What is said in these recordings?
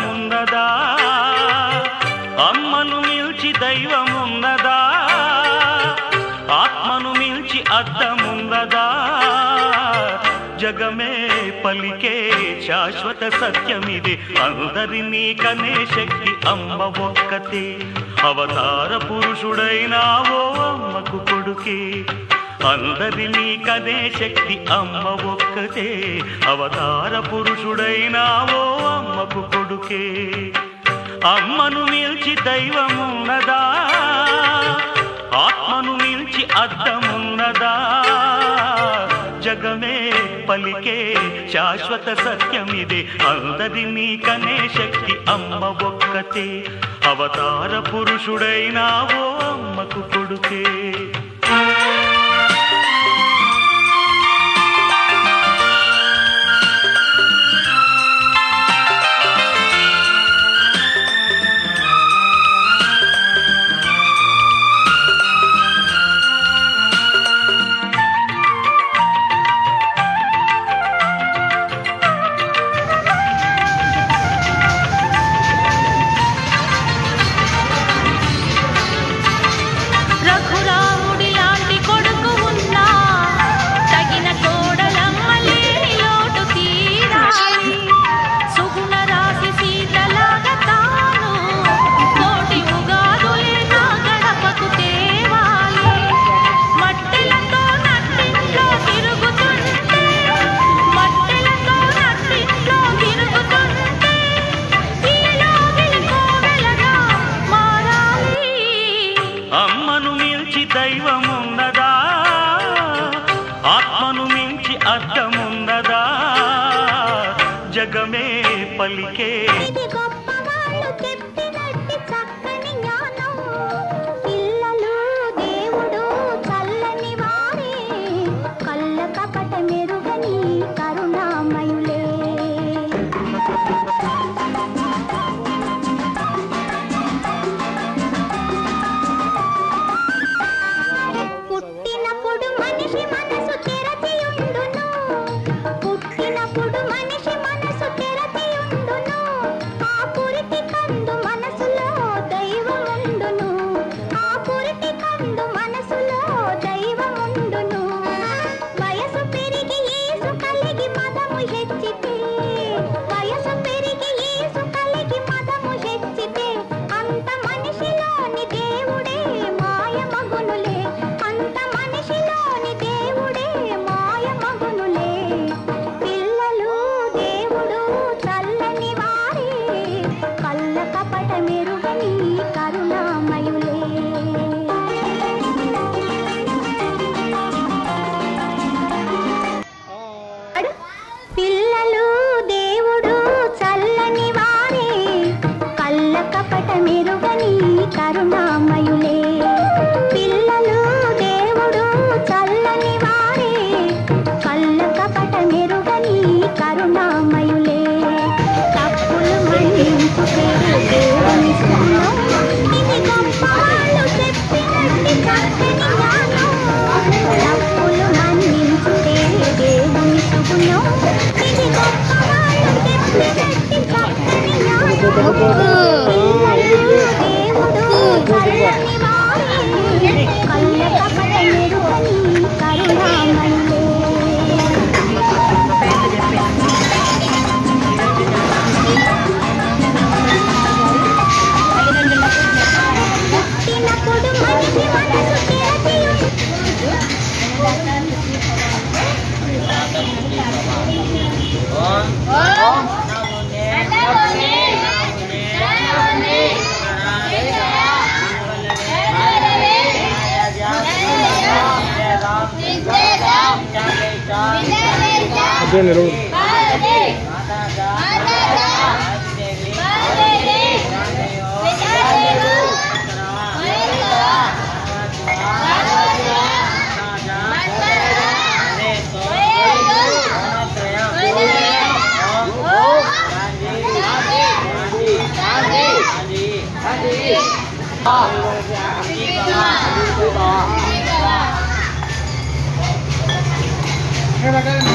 అద్దమున్నదా అమ్మను మిల్చి దైవమున్నదా ఆత్మను మిల్చి అద్దమున్నదా జగమే పలికే శాశ్వత సత్యమిది అందరినీ కనే శక్తి అమ్మ ఒక్కతే అవతార పురుషుడైనావో అమ్మకు కొడుకే అందరినీ కనే శక్తి అమ్మ ఒక్కతే అవతార పురుషుడైనావో అమ్మకు కొడుకే అమ్మను మిల్చి దైవమున్నదా ఆత్మను మిల్చి అద్దమున్నదా జగమే పలికే శాశ్వత సత్యమిదే అందరినీ కనే శక్తి అమ్మ ఒక్కతే అవతార పురుషుడైనావో అమ్మకు కొడుకే దైవమున్నదా ఆత్మను మించి అర్థమున్నదా జగమే పలికే పిల్లలు దేవుడు చల్లని వారే కళ్ళ కపట మెరుగని కరుణామయులే పిల్లలు దేవుడు చల్లని వారే కళ్ళ కపట మెరుగని కరుణామయులే తప్పులు మన్నించుకే దేవుని సుగుణం ఇది గొప్పవాళ్ళు చెప్పినట్టి చక్కని జ్ఞానం తప్పులు మన్నించుకే దేవుని సుగుణం ఇది గొప్పవాళ్ళు చెప్పినట్టి చక్కని జ్ఞానం దేవుడు చల్లని వారే కళ్ళ కపట మెరుగని కరుణామయులే పుట్టినప్పుడు మనిషి మనసు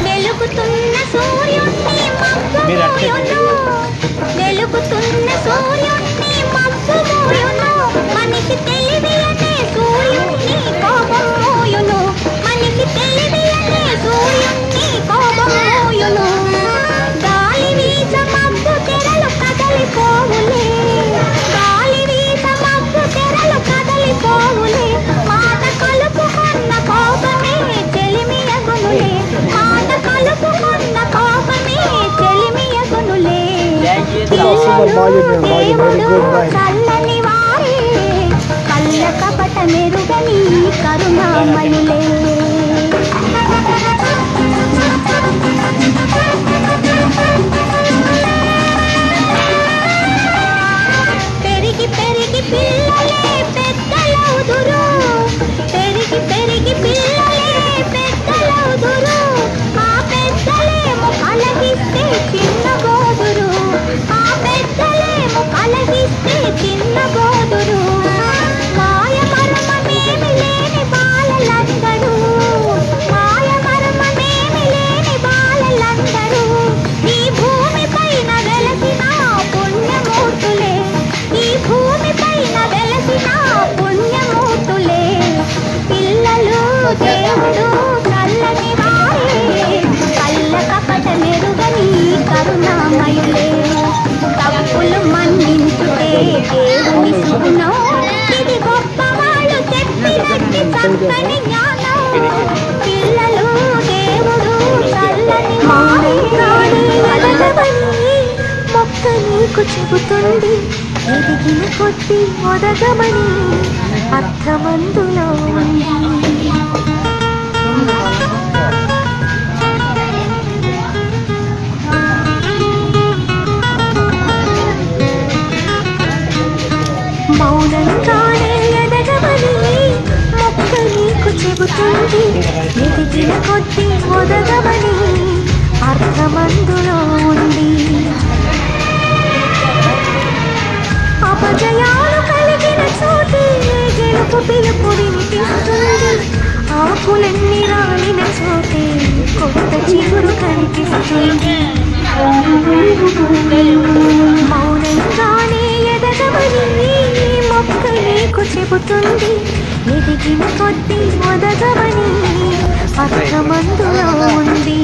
వెలుగుతున్న సూర్యుని మబ్బు వెలుగుతున్న దేవుడు చల్లని వారే కళ్ళ కపట మెరుగని కరుణామయులే. పెరిగి పెరిగి పిల్లలే పెద్దలవుదురు, పెరిగి పెరిగి పిల్లలే పెద్దలవుదురు, ఆ పెద్దలేమో కలగిస్తే చిన్నబోదురు, ఆ పెద్దలేమో కలగిస్తే చిన్నబోదురు. మాయమర్మమేమి లేని బాలలందరూ, మాయమర్మమేమి లేని బాలలందరూ ఈ భూమి పైన వెలసిన పుణ్యమూర్తులే, ఈ భూమి పైన వెలసిన పుణ్యమూర్తులే. పిల్లలు దేవుడు చల్లని వారే కళ్ళ కపట మెరుగని కరుణామయులే. తప్పులు మన్నించుటే దేవుని సుగుణం, ఇది గొప్పవాళ్ళు చెప్పినట్టి చక్కని జ్ఞానం. పిల్లలు దేవుడు చల్లని వారే మొక్క నీకు చెబుతుంది, ఎదిగిన కొద్ది ఒదగమని అర్థమందులో ఉంది. మౌనంగానే ఎదగమని మొక్క నీకు చెబుతుంది, ఎదిగిన కొద్ది ఒదగమని అర్థమందులో ఉంది. అపజయాలు కలిగిన చోటే గెలుపు పిలుపు వినిపిస్తుంది, ఆకులన్నీ రాలిన చోటే కొత్త చిగురు కనిపిస్తుంది. మౌనంగానే ఎదగమని మొక్క నీకు చెబుతుంది, ఎదిగిన కొద్ది ఒదగమని అర్థమందులో ఉంది.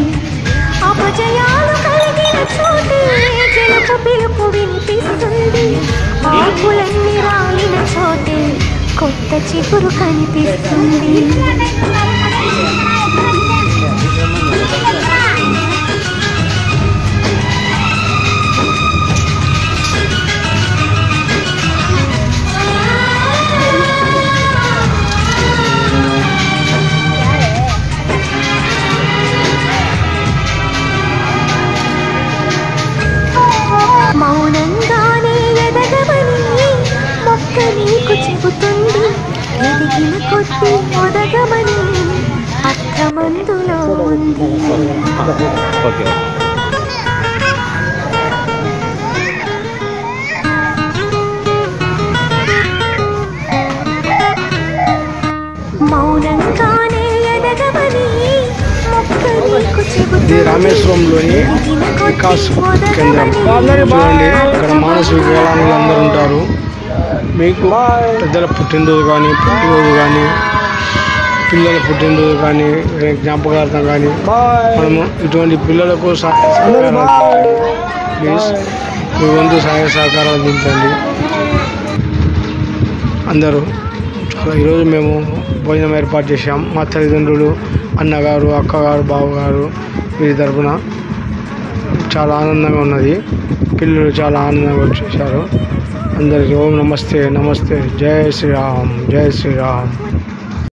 అపజయాలు కలిగిన చోటే గెలుపు పిలుపు వినిపిస్తుంది, ఆకులన్నీ రాలిన చోటే కొత్త చిగురు కనిపిస్తుంది. మౌనంగానే ఎదగమని మొక్క నీకు చెబుతుంది, ఎదిగిన కొద్ది ఒదగమని అర్థమందులో ఉంది. మౌనంగానే ఎదగమని మొక్క నీకు చెబుతుంది, రామేశ్వరంలోని వికాస్ కేంద్రం చూడండి. ఇక్కడ మానసిక వికలాంగులు అందరూ ఉంటారు. మీకు పెద్దల పుట్టినరోజు కానీ, పుట్టినరోజు కానీ, పిల్లల పుట్టినరోజు కానీ, జ్ఞాపకార్థం కానీ మనము ఇటువంటి పిల్లలకు ప్లీజ్ మీ వంతు సహాయ సహకారాలు అందించండి అందరూ. చాలా ఈరోజు మేము భోజనం ఏర్పాటు చేశాం. మా తల్లిదండ్రులు, అన్నగారు, అక్కగారు, బావగారు వీరి తరఫున చాలా ఆనందంగా ఉన్నది. పిల్లలు చాలా ఆనందంగా వచ్చేసారు. అందరికీ ఓం నమస్తే, నమస్తే, జై శ్రీరామ్, జై శ్రీరామ్.